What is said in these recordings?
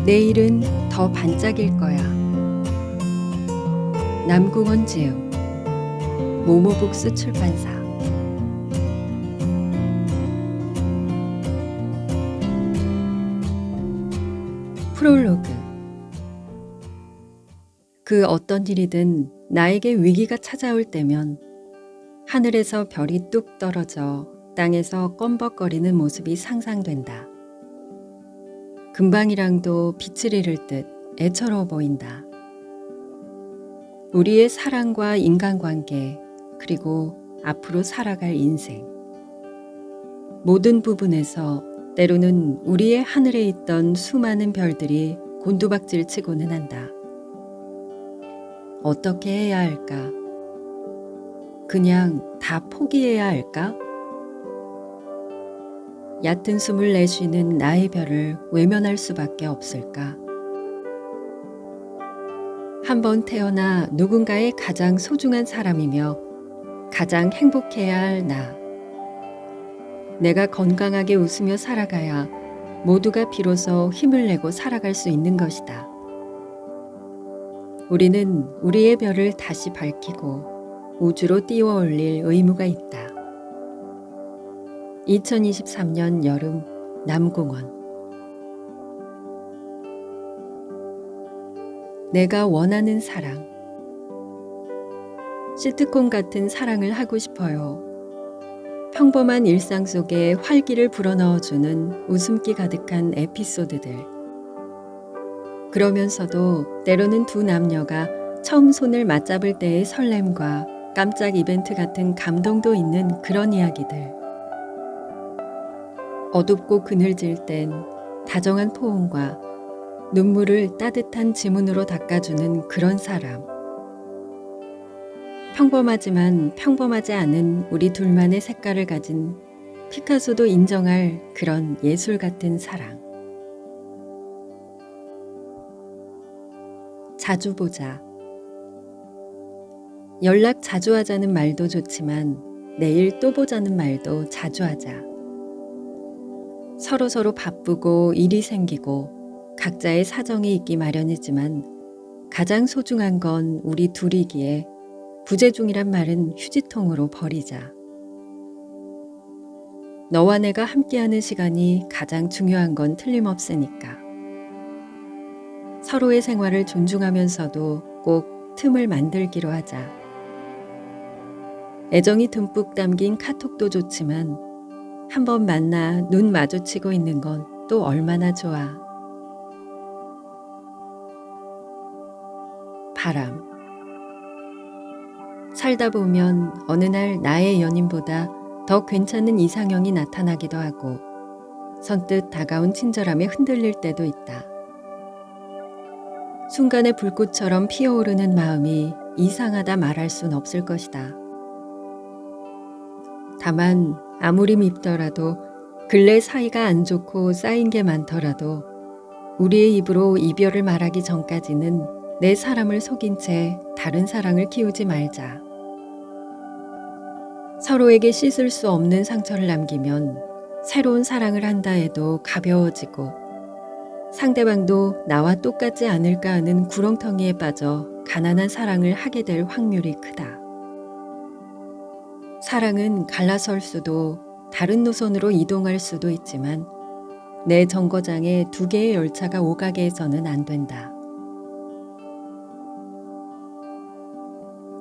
내일은 더 반짝일 거야. 남궁원 지음, 모모북스 출판사. 프롤로그. 그 어떤 일이든 나에게 위기가 찾아올 때면 하늘에서 별이 뚝 떨어져 땅에서 껌벅거리는 모습이 상상된다. 금방이랑도 빛을 잃을 듯 애처로워 보인다. 우리의 사랑과 인간관계, 그리고 앞으로 살아갈 인생. 모든 부분에서 때로는 우리의 하늘에 있던 수많은 별들이 곤두박질 치고는 한다. 어떻게 해야 할까? 그냥 다 포기해야 할까? 얕은 숨을 내쉬는 나의 별을 외면할 수밖에 없을까? 한 번 태어나 누군가의 가장 소중한 사람이며 가장 행복해야 할 나. 내가 건강하게 웃으며 살아가야 모두가 비로소 힘을 내고 살아갈 수 있는 것이다. 우리는 우리의 별을 다시 밝히고 우주로 띄워 올릴 의무가 있다. 2023년 여름 남궁원. 내가 원하는 사랑. 시트콤 같은 사랑을 하고 싶어요. 평범한 일상 속에 활기를 불어넣어주는 웃음기 가득한 에피소드들. 그러면서도 때로는 두 남녀가 처음 손을 맞잡을 때의 설렘과 깜짝 이벤트 같은 감동도 있는 그런 이야기들. 어둡고 그늘질 땐 다정한 포옹과 눈물을 따뜻한 지문으로 닦아주는 그런 사람. 평범하지만 평범하지 않은 우리 둘만의 색깔을 가진 피카소도 인정할 그런 예술 같은 사랑. 자주 보자. 연락 자주 하자는 말도 좋지만 내일 또 보자는 말도 자주 하자. 서로 바쁘고 일이 생기고 각자의 사정이 있기 마련이지만 가장 소중한 건 우리 둘이기에 부재중이란 말은 휴지통으로 버리자. 너와 내가 함께하는 시간이 가장 중요한 건 틀림없으니까. 서로의 생활을 존중하면서도 꼭 틈을 만들기로 하자. 애정이 듬뿍 담긴 카톡도 좋지만 한번 만나 눈 마주치고 있는 건 또 얼마나 좋아. 바람. 살다 보면 어느 날 나의 연인보다 더 괜찮은 이상형이 나타나기도 하고 선뜻 다가온 친절함에 흔들릴 때도 있다. 순간의 불꽃처럼 피어오르는 마음이 이상하다 말할 순 없을 것이다. 다만 아무리 밉더라도 근래 사이가 안 좋고 쌓인 게 많더라도 우리의 입으로 이별을 말하기 전까지는 내 사람을 속인 채 다른 사랑을 키우지 말자. 서로에게 씻을 수 없는 상처를 남기면 새로운 사랑을 한다 해도 가벼워지고 상대방도 나와 똑같지 않을까 하는 구렁텅이에 빠져 가난한 사랑을 하게 될 확률이 크다. 사랑은 갈라설 수도 다른 노선으로 이동할 수도 있지만 내 정거장에 두 개의 열차가 오가게 해서는 안 된다.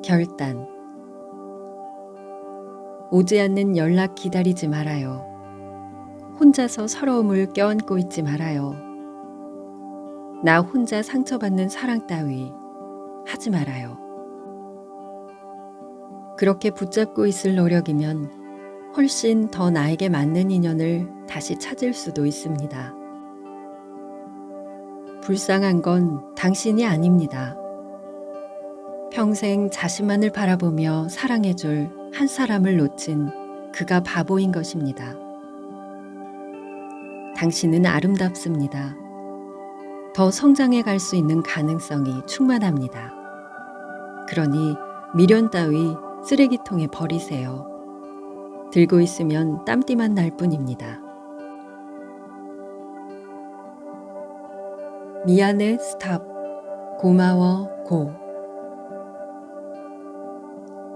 결단. 오지 않는 연락 기다리지 말아요. 혼자서 서러움을 껴안고 있지 말아요. 나 혼자 상처받는 사랑 따위 하지 말아요. 그렇게 붙잡고 있을 노력이면 훨씬 더 나에게 맞는 인연을 다시 찾을 수도 있습니다. 불쌍한 건 당신이 아닙니다. 평생 자신만을 바라보며 사랑해줄 한 사람을 놓친 그가 바보인 것입니다. 당신은 아름답습니다. 더 성장해 갈 수 있는 가능성이 충만합니다. 그러니 미련 따위 쓰레기통에 버리세요. 들고 있으면 땀띠만 날 뿐입니다. 미안해 스탑, 고마워 고.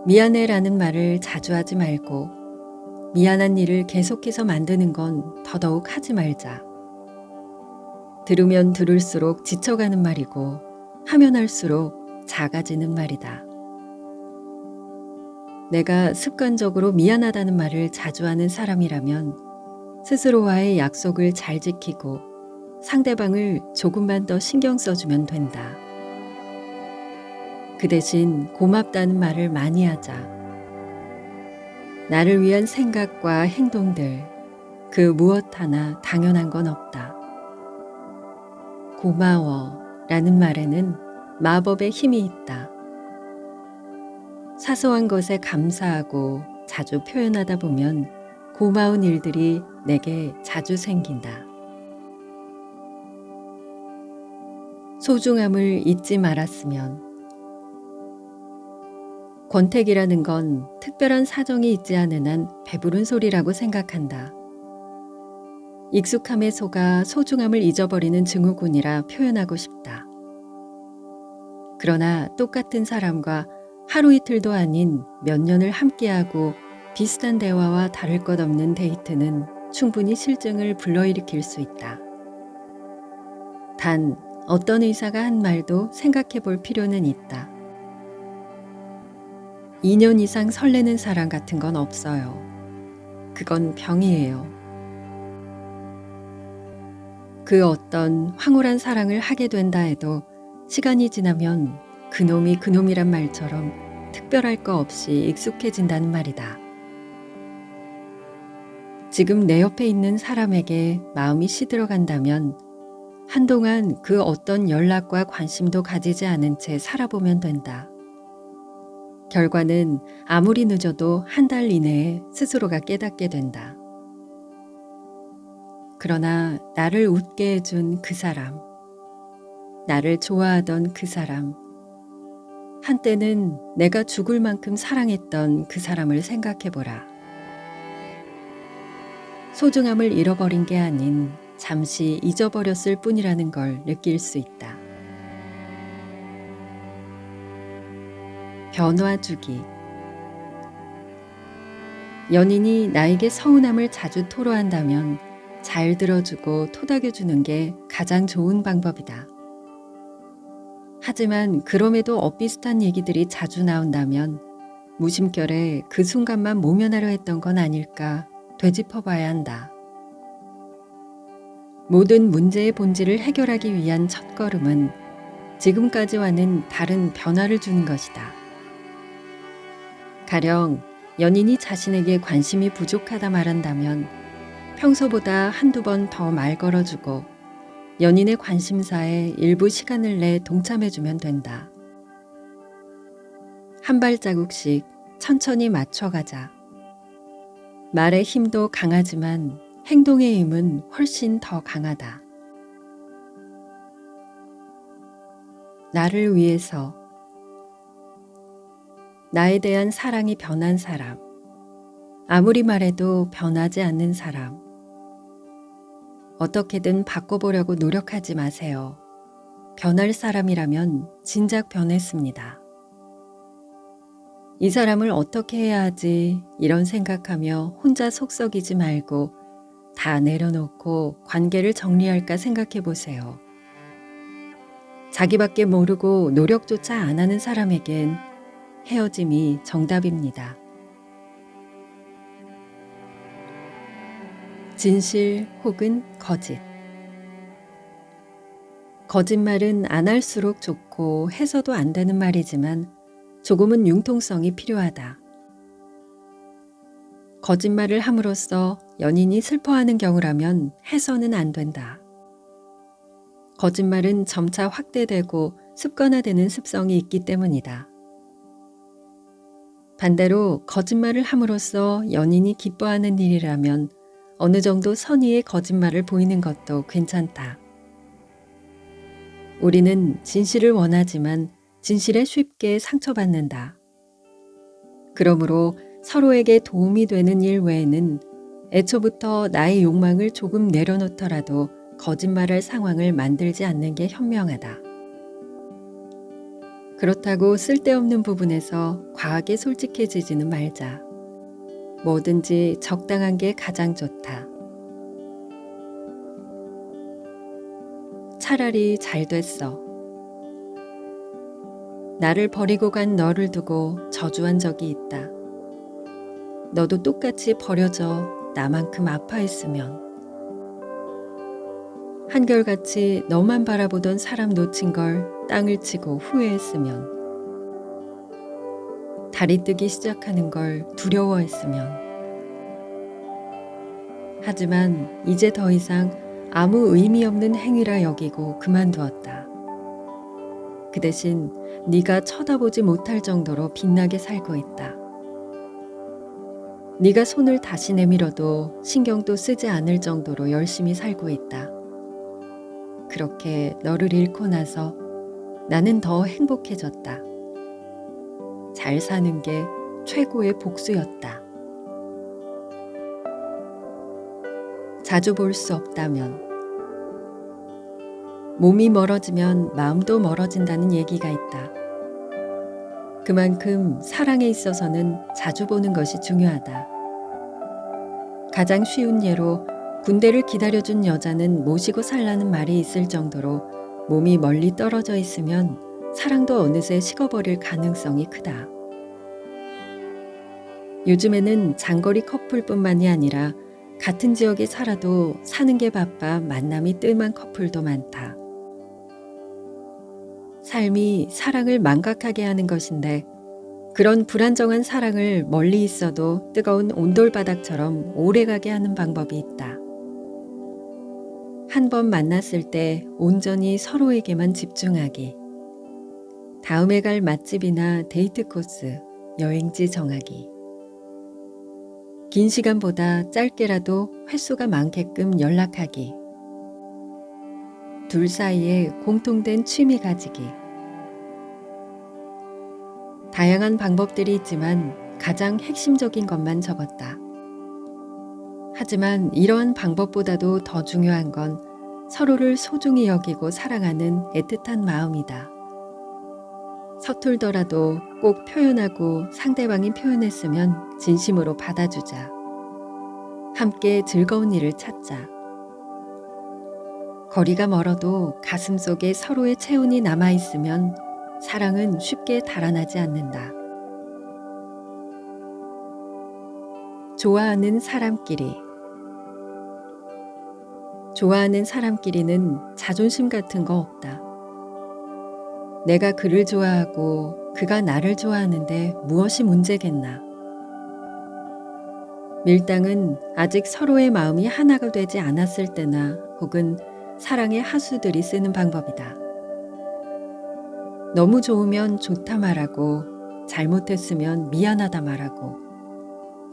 미안해라는 말을 자주 하지 말고 미안한 일을 계속해서 만드는 건 더더욱 하지 말자. 들으면 들을수록 지쳐가는 말이고 하면 할수록 작아지는 말이다. 내가 습관적으로 미안하다는 말을 자주 하는 사람이라면 스스로와의 약속을 잘 지키고 상대방을 조금만 더 신경 써주면 된다. 그 대신 고맙다는 말을 많이 하자. 나를 위한 생각과 행동들, 그 무엇 하나 당연한 건 없다. 고마워 라는 말에는 마법의 힘이 있다. 사소한 것에 감사하고 자주 표현하다 보면 고마운 일들이 내게 자주 생긴다. 소중함을 잊지 말았으면. 권태기라는 건 특별한 사정이 있지 않은 한 배부른 소리라고 생각한다. 익숙함에 속아 소중함을 잊어버리는 증후군이라 표현하고 싶다. 그러나 똑같은 사람과 하루 이틀도 아닌 몇 년을 함께하고 비슷한 대화와 다를 것 없는 데이트는 충분히 실증을 불러일으킬 수 있다. 단 어떤 의사가 한 말도 생각해 볼 필요는 있다. 2년 이상 설레는 사랑 같은 건 없어요. 그건 병이에요. 그 어떤 황홀한 사랑을 하게 된다 해도 시간이 지나면 그놈이 그놈이란 말처럼 특별할 거 없이 익숙해진다는 말이다. 지금 내 옆에 있는 사람에게 마음이 시들어간다면 한동안 그 어떤 연락과 관심도 가지지 않은 채 살아보면 된다. 결과는 아무리 늦어도 한 달 이내에 스스로가 깨닫게 된다. 그러나 나를 웃게 해준 그 사람, 나를 좋아하던 그 사람, 한때는 내가 죽을 만큼 사랑했던 그 사람을 생각해보라. 소중함을 잃어버린 게 아닌 잠시 잊어버렸을 뿐이라는 걸 느낄 수 있다. 변화주기. 연인이 나에게 서운함을 자주 토로한다면 잘 들어주고 토닥여주는 게 가장 좋은 방법이다. 하지만 그럼에도 엇비슷한 얘기들이 자주 나온다면 무심결에 그 순간만 모면하려 했던 건 아닐까 되짚어봐야 한다. 모든 문제의 본질을 해결하기 위한 첫걸음은 지금까지와는 다른 변화를 주는 것이다. 가령 연인이 자신에게 관심이 부족하다 말한다면 평소보다 한두 번 더 말 걸어주고 연인의 관심사에 일부 시간을 내 동참해주면 된다. 한 발자국씩 천천히 맞춰가자. 말의 힘도 강하지만 행동의 힘은 훨씬 더 강하다. 나를 위해서. 나에 대한 사랑이 변한 사람. 아무리 말해도 변하지 않는 사람. 어떻게든 바꿔보려고 노력하지 마세요. 변할 사람이라면 진작 변했습니다. 이 사람을 어떻게 해야 하지 이런 생각하며 혼자 속썩이지 말고 다 내려놓고 관계를 정리할까 생각해 보세요. 자기밖에 모르고 노력조차 안 하는 사람에겐 헤어짐이 정답입니다. 진실 혹은 거짓. 거짓말은 안 할수록 좋고 해서도 안 되는 말이지만 조금은 융통성이 필요하다. 거짓말을 함으로써 연인이 슬퍼하는 경우라면 해서는 안 된다. 거짓말은 점차 확대되고 습관화되는 습성이 있기 때문이다. 반대로 거짓말을 함으로써 연인이 기뻐하는 일이라면 어느 정도 선의의 거짓말을 보이는 것도 괜찮다. 우리는 진실을 원하지만 진실에 쉽게 상처받는다. 그러므로 서로에게 도움이 되는 일 외에는 애초부터 나의 욕망을 조금 내려놓더라도 거짓말할 상황을 만들지 않는 게 현명하다. 그렇다고 쓸데없는 부분에서 과하게 솔직해지지는 말자. 뭐든지 적당한 게 가장 좋다. 차라리 잘 됐어. 나를 버리고 간 너를 두고 저주한 적이 있다. 너도 똑같이 버려져 나만큼 아파했으면. 한결같이 너만 바라보던 사람 놓친 걸 땅을 치고 후회했으면. 달이 뜨기 시작하는 걸 두려워했으면. 하지만 이제 더 이상 아무 의미 없는 행위라 여기고 그만두었다. 그 대신 네가 쳐다보지 못할 정도로 빛나게 살고 있다. 네가 손을 다시 내밀어도 신경도 쓰지 않을 정도로 열심히 살고 있다. 그렇게 너를 잃고 나서 나는 더 행복해졌다. 잘 사는 게 최고의 복수였다. 자주 볼 수 없다면. 몸이 멀어지면 마음도 멀어진다는 얘기가 있다. 그만큼 사랑에 있어서는 자주 보는 것이 중요하다. 가장 쉬운 예로 군대를 기다려준 여자는 모시고 살라는 말이 있을 정도로 몸이 멀리 떨어져 있으면 사랑도 어느새 식어버릴 가능성이 크다. 요즘에는 장거리 커플뿐만이 아니라 같은 지역에 살아도 사는 게 바빠 만남이 뜸한 커플도 많다. 삶이 사랑을 망각하게 하는 것인데 그런 불안정한 사랑을 멀리 있어도 뜨거운 온돌바닥처럼 오래가게 하는 방법이 있다. 한 번 만났을 때 온전히 서로에게만 집중하기. 다음에 갈 맛집이나 데이트 코스, 여행지 정하기. 긴 시간보다 짧게라도 횟수가 많게끔 연락하기. 둘 사이에 공통된 취미 가지기. 다양한 방법들이 있지만 가장 핵심적인 것만 적었다. 하지만 이러한 방법보다도 더 중요한 건 서로를 소중히 여기고 사랑하는 애틋한 마음이다. 서툴더라도 꼭 표현하고 상대방이 표현했으면 진심으로 받아주자. 함께 즐거운 일을 찾자. 거리가 멀어도 가슴속에 서로의 체온이 남아있으면 사랑은 쉽게 달아나지 않는다. 좋아하는 사람끼리. 좋아하는 사람끼리는 자존심 같은 거 없다. 내가 그를 좋아하고 그가 나를 좋아하는데 무엇이 문제겠나. 밀당은 아직 서로의 마음이 하나가 되지 않았을 때나 혹은 사랑의 하수들이 쓰는 방법이다. 너무 좋으면 좋다 말하고 잘못했으면 미안하다 말하고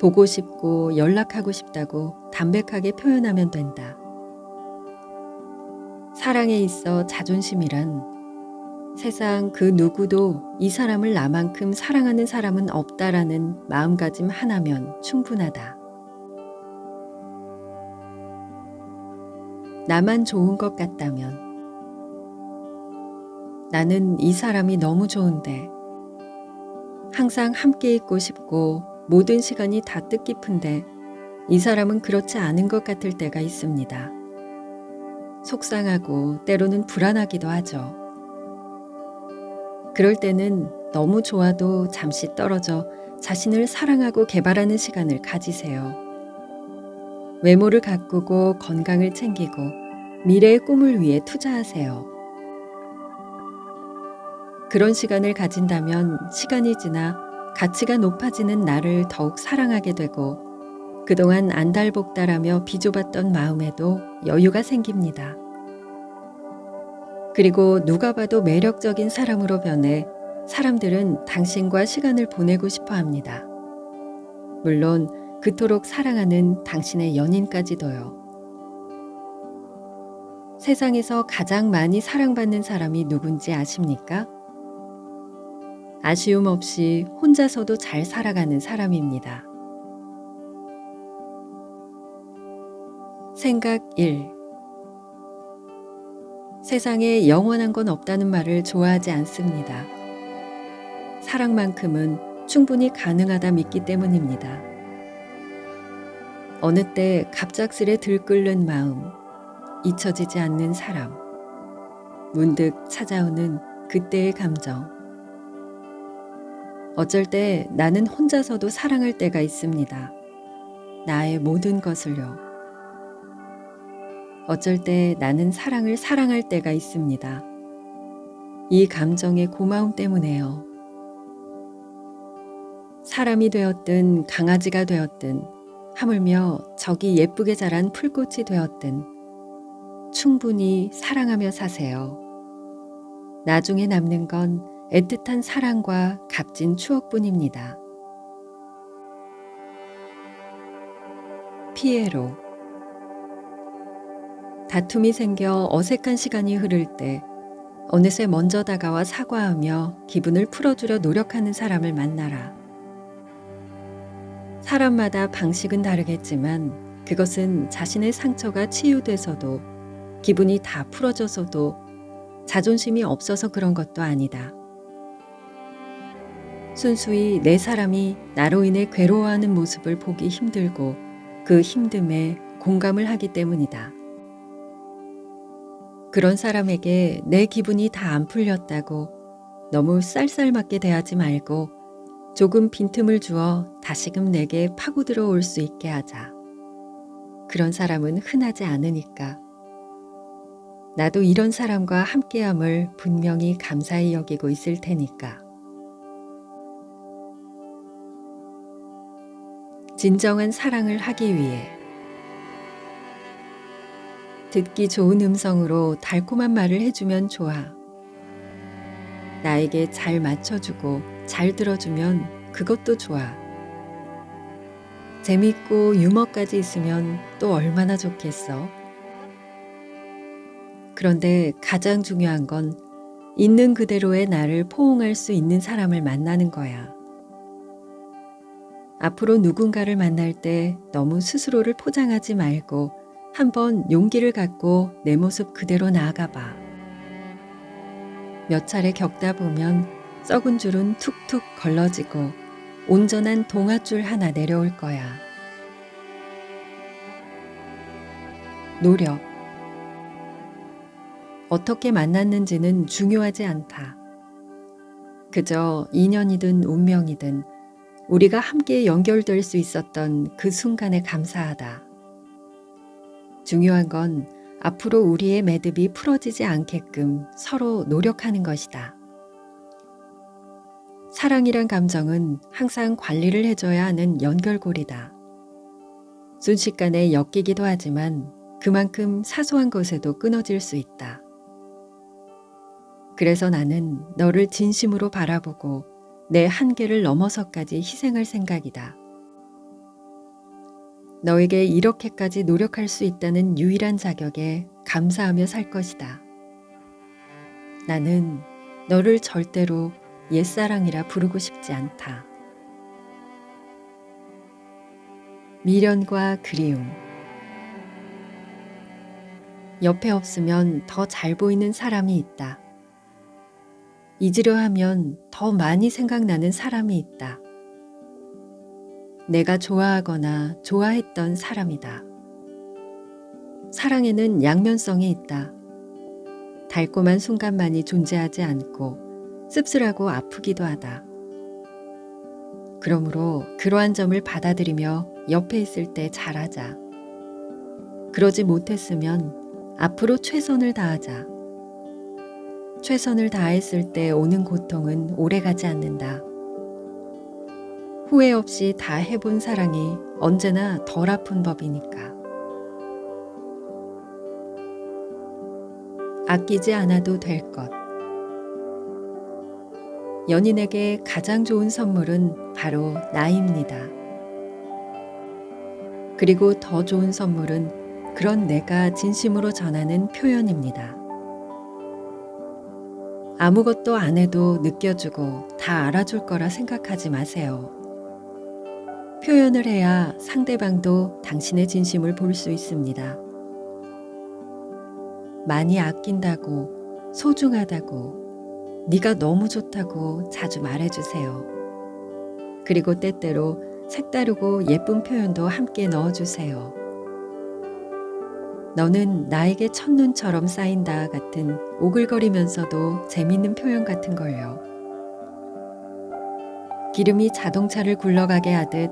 보고 싶고 연락하고 싶다고 담백하게 표현하면 된다. 사랑에 있어 자존심이란 세상 그 누구도 이 사람을 나만큼 사랑하는 사람은 없다라는 마음가짐 하나면 충분하다. 나만 좋은 것 같다면. 나는 이 사람이 너무 좋은데 항상 함께 있고 싶고 모든 시간이 다 뜻깊은데 이 사람은 그렇지 않은 것 같을 때가 있습니다. 속상하고 때로는 불안하기도 하죠. 그럴 때는 너무 좋아도 잠시 떨어져 자신을 사랑하고 개발하는 시간을 가지세요. 외모를 가꾸고 건강을 챙기고 미래의 꿈을 위해 투자하세요. 그런 시간을 가진다면 시간이 지나 가치가 높아지는 나를 더욱 사랑하게 되고 그동안 안달복달하며 비좁았던 마음에도 여유가 생깁니다. 그리고 누가 봐도 매력적인 사람으로 변해 사람들은 당신과 시간을 보내고 싶어 합니다. 물론 그토록 사랑하는 당신의 연인까지도요. 세상에서 가장 많이 사랑받는 사람이 누군지 아십니까? 아쉬움 없이 혼자서도 잘 살아가는 사람입니다. 생각 1. 세상에 영원한 건 없다는 말을 좋아하지 않습니다. 사랑만큼은 충분히 가능하다 믿기 때문입니다. 어느 때 갑작스레 들끓는 마음, 잊혀지지 않는 사람, 문득 찾아오는 그때의 감정. 어쩔 때 나는 혼자서도 사랑할 때가 있습니다. 나의 모든 것을요. 어쩔 때 나는 사랑을 사랑할 때가 있습니다. 이 감정의 고마움 때문에요. 사람이 되었든 강아지가 되었든 하물며 저기 예쁘게 자란 풀꽃이 되었든 충분히 사랑하며 사세요. 나중에 남는 건 애틋한 사랑과 값진 추억뿐입니다. 피에로. 다툼이 생겨 어색한 시간이 흐를 때 어느새 먼저 다가와 사과하며 기분을 풀어주려 노력하는 사람을 만나라. 사람마다 방식은 다르겠지만 그것은 자신의 상처가 치유돼서도 기분이 다 풀어져서도 자존심이 없어서 그런 것도 아니다. 순수히 내 사람이 나로 인해 괴로워하는 모습을 보기 힘들고 그 힘듦에 공감을 하기 때문이다. 그런 사람에게 내 기분이 다 안 풀렸다고 너무 쌀쌀맞게 대하지 말고 조금 빈틈을 주어 다시금 내게 파고들어 올 수 있게 하자. 그런 사람은 흔하지 않으니까. 나도 이런 사람과 함께함을 분명히 감사히 여기고 있을 테니까. 진정한 사랑을 하기 위해 듣기 좋은 음성으로 달콤한 말을 해주면 좋아. 나에게 잘 맞춰주고 잘 들어주면 그것도 좋아. 재밌고 유머까지 있으면 또 얼마나 좋겠어. 그런데 가장 중요한 건 있는 그대로의 나를 포옹할 수 있는 사람을 만나는 거야. 앞으로 누군가를 만날 때 너무 스스로를 포장하지 말고 한번 용기를 갖고 내 모습 그대로 나아가 봐. 몇 차례 겪다 보면 썩은 줄은 툭툭 걸러지고 온전한 동아줄 하나 내려올 거야. 노력. 어떻게 만났는지는 중요하지 않다. 그저 인연이든 운명이든 우리가 함께 연결될 수 있었던 그 순간에 감사하다. 중요한 건 앞으로 우리의 매듭이 풀어지지 않게끔 서로 노력하는 것이다. 사랑이란 감정은 항상 관리를 해줘야 하는 연결고리다. 순식간에 엮이기도 하지만 그만큼 사소한 것에도 끊어질 수 있다. 그래서 나는 너를 진심으로 바라보고 내 한계를 넘어서까지 희생할 생각이다. 너에게 이렇게까지 노력할 수 있다는 유일한 자격에 감사하며 살 것이다. 나는 너를 절대로 옛사랑이라 부르고 싶지 않다. 미련과 그리움. 옆에 없으면 더 잘 보이는 사람이 있다. 잊으려 하면 더 많이 생각나는 사람이 있다. 내가 좋아하거나 좋아했던 사람이다. 사랑에는 양면성이 있다. 달콤한 순간만이 존재하지 않고 씁쓸하고 아프기도 하다. 그러므로 그러한 점을 받아들이며 옆에 있을 때 잘하자. 그러지 못했으면 앞으로 최선을 다하자. 최선을 다했을 때 오는 고통은 오래가지 않는다. 후회 없이 다 해본 사랑이 언제나 덜 아픈 법이니까. 아끼지 않아도 될 것. 연인에게 가장 좋은 선물은 바로 나입니다. 그리고 더 좋은 선물은 그런 내가 진심으로 전하는 표현입니다. 아무것도 안 해도 느껴주고 다 알아줄 거라 생각하지 마세요. 표현을 해야 상대방도 당신의 진심을 볼 수 있습니다. 많이 아낀다고, 소중하다고, 네가 너무 좋다고 자주 말해주세요. 그리고 때때로 색다르고 예쁜 표현도 함께 넣어주세요. 너는 나에게 첫눈처럼 쌓인다 같은 오글거리면서도 재밌는 표현 같은 걸요. 기름이 자동차를 굴러가게 하듯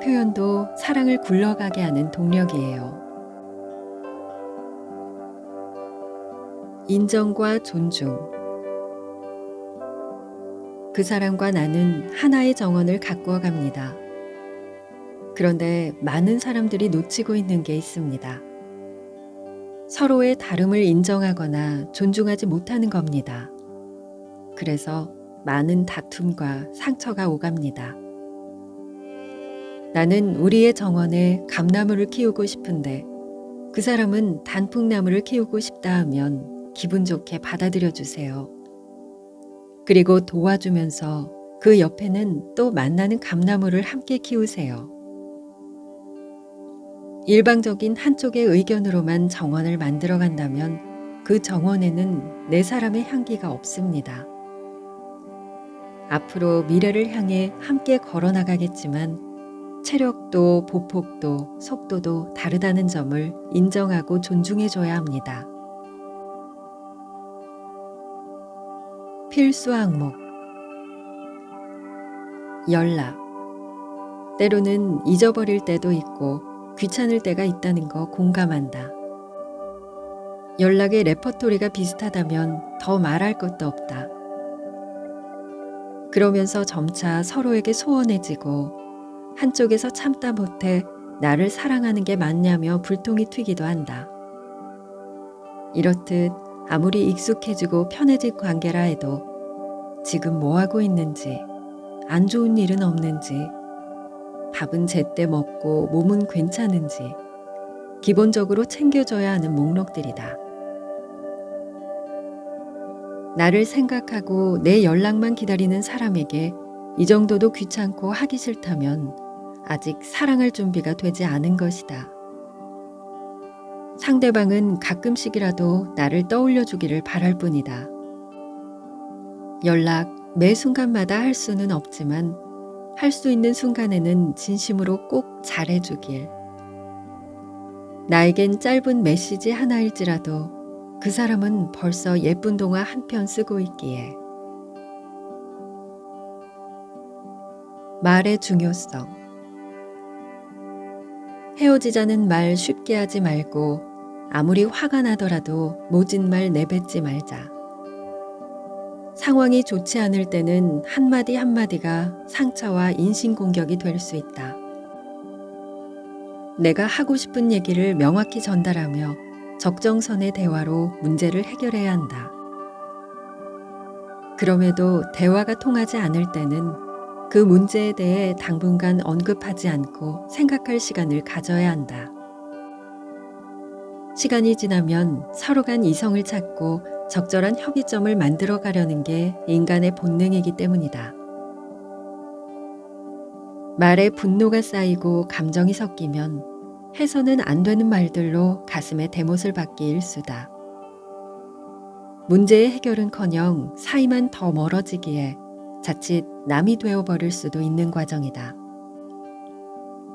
표현도 사랑을 굴러가게 하는 동력이에요. 인정과 존중. 그 사람과 나는 하나의 정원을 가꾸어 갑니다. 그런데 많은 사람들이 놓치고 있는 게 있습니다. 서로의 다름을 인정하거나 존중하지 못하는 겁니다. 그래서 많은 다툼과 상처가 오갑니다. 나는 우리의 정원에 감나무를 키우고 싶은데 그 사람은 단풍나무를 키우고 싶다 하면 기분 좋게 받아들여 주세요. 그리고 도와주면서 그 옆에는 또 만나는 감나무를 함께 키우세요. 일방적인 한쪽의 의견으로만 정원을 만들어 간다면 그 정원에는 내 사람의 향기가 없습니다. 앞으로 미래를 향해 함께 걸어 나가겠지만 체력도 보폭도 속도도 다르다는 점을 인정하고 존중해 줘야 합니다. 필수 항목. 연락. 때로는 잊어버릴 때도 있고 귀찮을 때가 있다는 거 공감한다. 연락의 레퍼토리가 비슷하다면 더 말할 것도 없다. 그러면서 점차 서로에게 소원해지고 한쪽에서 참다 못해 나를 사랑하는 게 맞냐며 불통이 튀기도 한다. 이렇듯 아무리 익숙해지고 편해진 관계라 해도 지금 뭐 하고 있는지, 안 좋은 일은 없는지, 밥은 제때 먹고 몸은 괜찮은지 기본적으로 챙겨줘야 하는 목록들이다. 나를 생각하고 내 연락만 기다리는 사람에게 이 정도도 귀찮고 하기 싫다면 아직 사랑할 준비가 되지 않은 것이다. 상대방은 가끔씩이라도 나를 떠올려 주기를 바랄 뿐이다. 연락 매 순간마다 할 수는 없지만 할 수 있는 순간에는 진심으로 꼭 잘해주길. 나에겐 짧은 메시지 하나일지라도 그 사람은 벌써 예쁜 동화 한 편 쓰고 있기에. 말의 중요성. 헤어지자는 말 쉽게 하지 말고 아무리 화가 나더라도 모진 말 내뱉지 말자. 상황이 좋지 않을 때는 한마디 한마디가 상처와 인신공격이 될 수 있다. 내가 하고 싶은 얘기를 명확히 전달하며 적정선의 대화로 문제를 해결해야 한다. 그럼에도 대화가 통하지 않을 때는 그 문제에 대해 당분간 언급하지 않고 생각할 시간을 가져야 한다. 시간이 지나면 서로 간 이성을 찾고 적절한 협의점을 만들어 가려는 게 인간의 본능이기 때문이다. 말에 분노가 쌓이고 감정이 섞이면 해서는 안 되는 말들로 가슴에 대못을 받기 일쑤다. 문제의 해결은커녕 사이만 더 멀어지기에 자칫 남이 되어버릴 수도 있는 과정이다.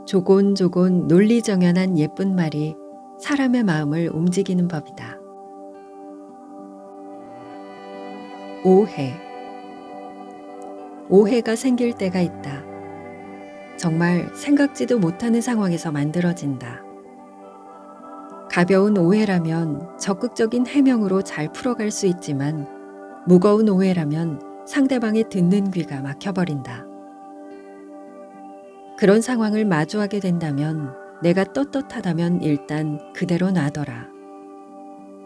조곤조곤 논리정연한 예쁜 말이 사람의 마음을 움직이는 법이다. 오해. 오해가 생길 때가 있다. 정말 생각지도 못하는 상황에서 만들어진다. 가벼운 오해라면 적극적인 해명으로 잘 풀어갈 수 있지만 무거운 오해라면 상대방의 듣는 귀가 막혀버린다. 그런 상황을 마주하게 된다면 내가 떳떳하다면 일단 그대로 놔둬라.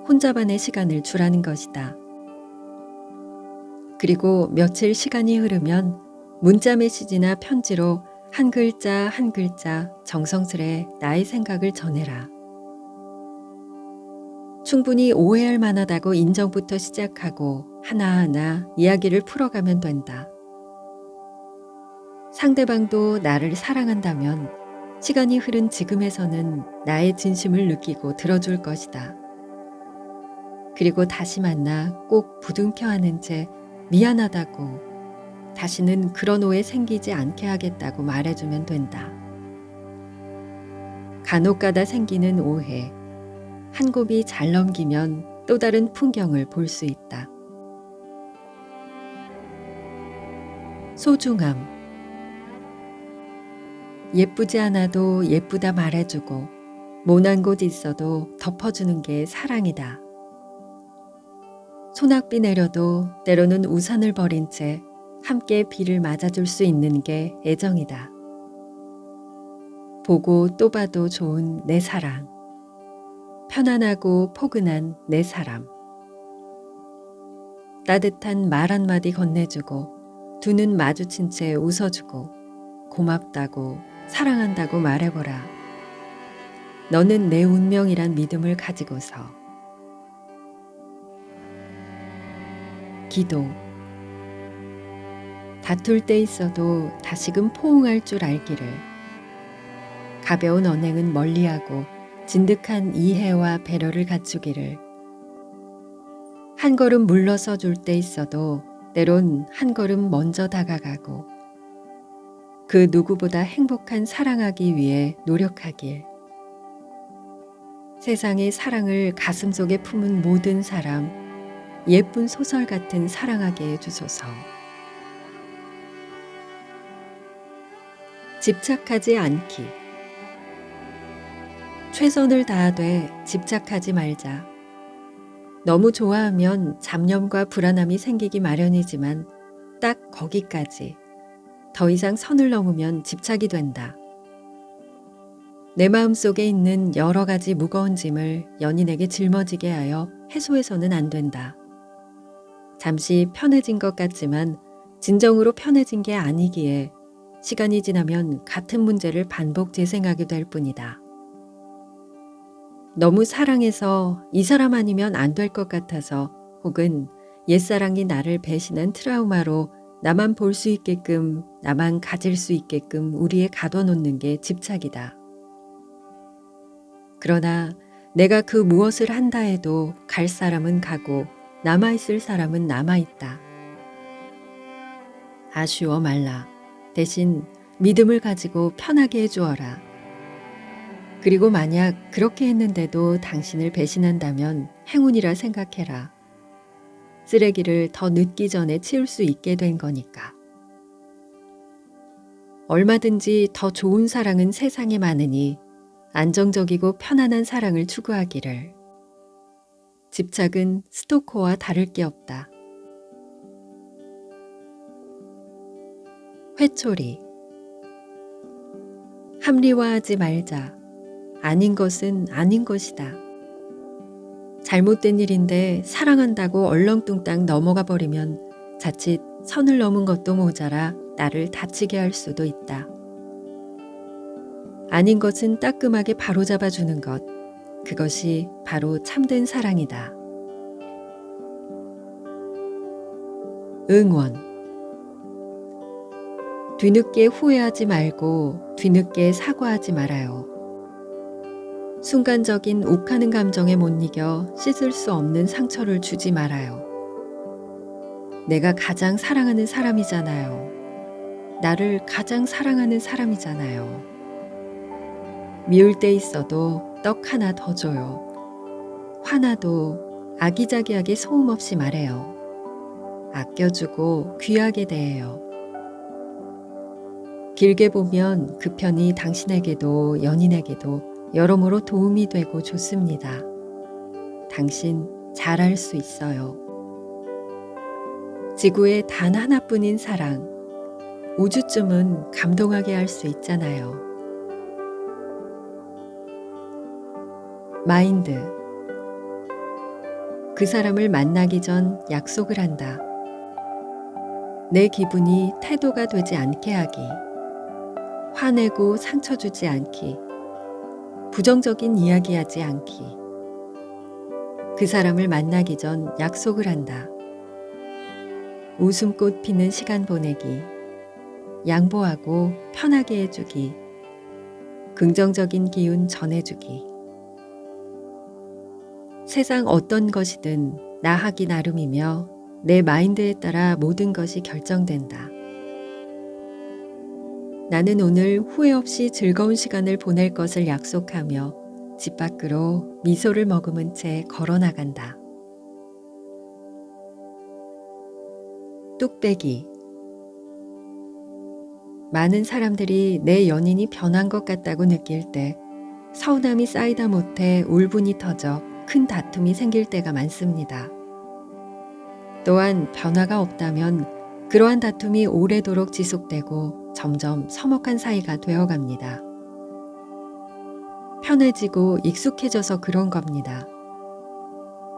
혼자만의 시간을 주라는 것이다. 그리고 며칠 시간이 흐르면 문자 메시지나 편지로 한 글자 한 글자 정성스레 나의 생각을 전해라. 충분히 오해할 만하다고 인정부터 시작하고 하나하나 이야기를 풀어가면 된다. 상대방도 나를 사랑한다면 시간이 흐른 지금에서는 나의 진심을 느끼고 들어줄 것이다. 그리고 다시 만나 꼭 부둥켜 안은 채 미안하다고, 다시는 그런 오해 생기지 않게 하겠다고 말해주면 된다. 간혹가다 생기는 오해, 한 곱이 잘 넘기면 또 다른 풍경을 볼 수 있다. 소중함. 예쁘지 않아도 예쁘다 말해주고 모난 곳 있어도 덮어주는 게 사랑이다. 소낙비 내려도 때로는 우산을 버린 채 함께 비를 맞아줄 수 있는 게 애정이다. 보고 또 봐도 좋은 내 사랑. 편안하고 포근한 내 사람. 따뜻한 말 한마디 건네주고 두 눈 마주친 채 웃어주고 고맙다고 사랑한다고 말해보라. 너는 내 운명이란 믿음을 가지고서. 기도. 다툴 때 있어도 다시금 포옹할 줄 알기를. 가벼운 언행은 멀리하고 진득한 이해와 배려를 갖추기를. 한 걸음 물러서 줄 때 있어도 때론 한 걸음 먼저 다가가고 그 누구보다 행복한 사랑하기 위해 노력하길. 세상의 사랑을 가슴속에 품은 모든 사람, 예쁜 소설 같은 사랑하게 해주소서. 집착하지 않기. 최선을 다하되 집착하지 말자. 너무 좋아하면 잡념과 불안함이 생기기 마련이지만 딱 거기까지. 더 이상 선을 넘으면 집착이 된다. 내 마음속에 있는 여러 가지 무거운 짐을 연인에게 짊어지게 하여 해소해서는 안 된다. 잠시 편해진 것 같지만 진정으로 편해진 게 아니기에 시간이 지나면 같은 문제를 반복 재생하게 될 뿐이다. 너무 사랑해서 이 사람 아니면 안 될 것 같아서 혹은 옛사랑이 나를 배신한 트라우마로 나만 볼 수 있게끔, 나만 가질 수 있게끔 우리에 가둬놓는 게 집착이다. 그러나 내가 그 무엇을 한다 해도 갈 사람은 가고 남아있을 사람은 남아있다. 아쉬워 말라. 대신 믿음을 가지고 편하게 해주어라. 그리고 만약 그렇게 했는데도 당신을 배신한다면 행운이라 생각해라. 쓰레기를 더 늦기 전에 치울 수 있게 된 거니까. 얼마든지 더 좋은 사랑은 세상에 많으니 안정적이고 편안한 사랑을 추구하기를. 집착은 스토커와 다를 게 없다. 회초리. 합리화하지 말자. 아닌 것은 아닌 것이다. 잘못된 일인데 사랑한다고 얼렁뚱땅 넘어가 버리면 자칫 선을 넘은 것도 모자라 나를 다치게 할 수도 있다. 아닌 것은 따끔하게 바로잡아 주는 것, 그것이 바로 참된 사랑이다. 응원. 뒤늦게 후회하지 말고 뒤늦게 사과하지 말아요. 순간적인 욱하는 감정에 못 이겨 씻을 수 없는 상처를 주지 말아요. 내가 가장 사랑하는 사람이잖아요. 나를 가장 사랑하는 사람이잖아요. 미울 때 있어도 떡 하나 더 줘요. 화나도 아기자기하게 소음 없이 말해요. 아껴주고 귀하게 대해요. 길게 보면 그 편이 당신에게도 연인에게도 여러모로 도움이 되고 좋습니다. 당신 잘할 수 있어요. 지구에 단 하나뿐인 사랑, 우주쯤은 감동하게 할 수 있잖아요. 마인드. 그 사람을 만나기 전 약속을 한다. 내 기분이 태도가 되지 않게 하기. 화내고 상처 주지 않기. 부정적인 이야기하지 않기. 그 사람을 만나기 전 약속을 한다. 웃음꽃 피는 시간 보내기. 양보하고 편하게 해주기. 긍정적인 기운 전해주기. 세상 어떤 것이든 나 하기 나름이며 내 마인드에 따라 모든 것이 결정된다. 나는 오늘 후회 없이 즐거운 시간을 보낼 것을 약속하며 집 밖으로 미소를 머금은 채 걸어 나간다. 뚝배기. 많은 사람들이 내 연인이 변한 것 같다고 느낄 때 서운함이 쌓이다 못해 울분이 터져 큰 다툼이 생길 때가 많습니다. 또한 변화가 없다면 그러한 다툼이 오래도록 지속되고 점점 서먹한 사이가 되어갑니다. 편해지고 익숙해져서 그런 겁니다.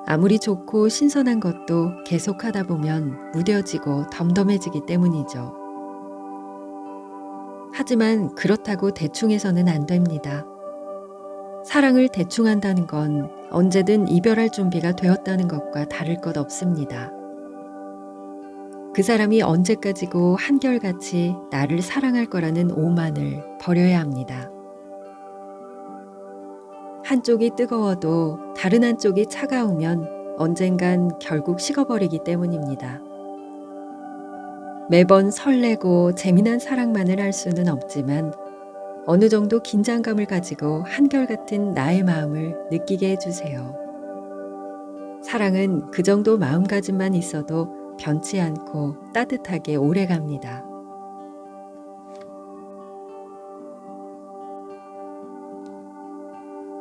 아무리 좋고 신선한 것도 계속하다 보면 무뎌지고 덤덤해지기 때문이죠. 하지만 그렇다고 대충 해서는 안 됩니다. 사랑을 대충 한다는 건 언제든 이별할 준비가 되었다는 것과 다를 것 없습니다. 그 사람이 언제까지고 한결같이 나를 사랑할 거라는 오만을 버려야 합니다. 한쪽이 뜨거워도 다른 한쪽이 차가우면 언젠간 결국 식어버리기 때문입니다. 매번 설레고 재미난 사랑만을 할 수는 없지만 어느 정도 긴장감을 가지고 한결같은 나의 마음을 느끼게 해주세요. 사랑은 그 정도 마음가짐만 있어도 변치 않고 따뜻하게 오래갑니다.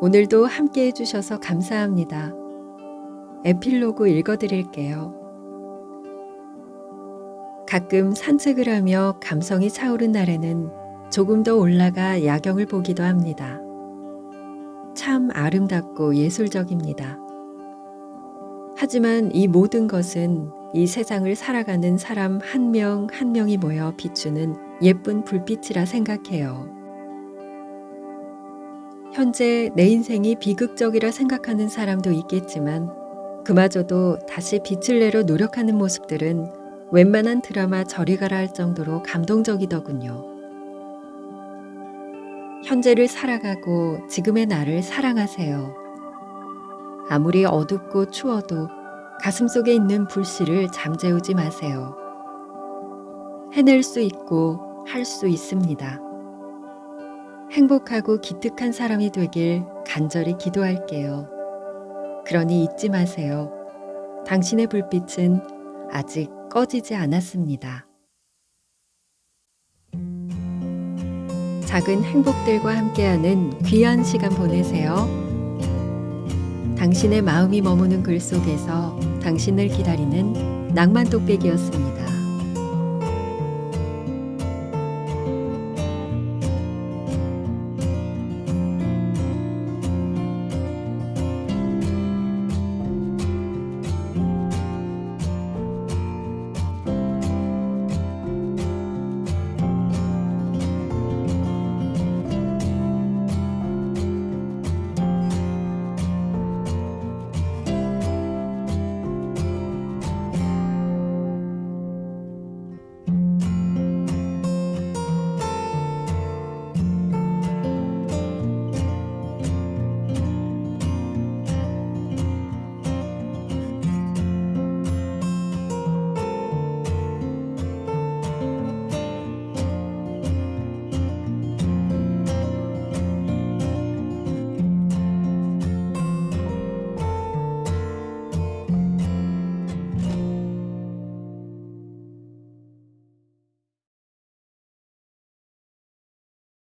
오늘도 함께 해주셔서 감사합니다. 에필로그 읽어드릴게요. 가끔 산책을 하며 감성이 차오른 날에는 조금 더 올라가 야경을 보기도 합니다. 참 아름답고 예술적입니다. 하지만 이 모든 것은 이 세상을 살아가는 사람 한 명 한 명이 모여 비추는 예쁜 불빛이라 생각해요. 현재 내 인생이 비극적이라 생각하는 사람도 있겠지만 그마저도 다시 빛을 내려 노력하는 모습들은 웬만한 드라마 저리 가라 할 정도로 감동적이더군요. 현재를 살아가고 지금의 나를 사랑하세요. 아무리 어둡고 추워도 가슴속에 있는 불씨를 잠재우지 마세요. 해낼 수 있고 할 수 있습니다. 행복하고 기특한 사람이 되길 간절히 기도할게요. 그러니 잊지 마세요. 당신의 불빛은 아직 꺼지지 않았습니다. 작은 행복들과 함께하는 귀한 시간 보내세요. 당신의 마음이 머무는 글 속에서 당신을 기다리는 낭만 뚝배기였습니다.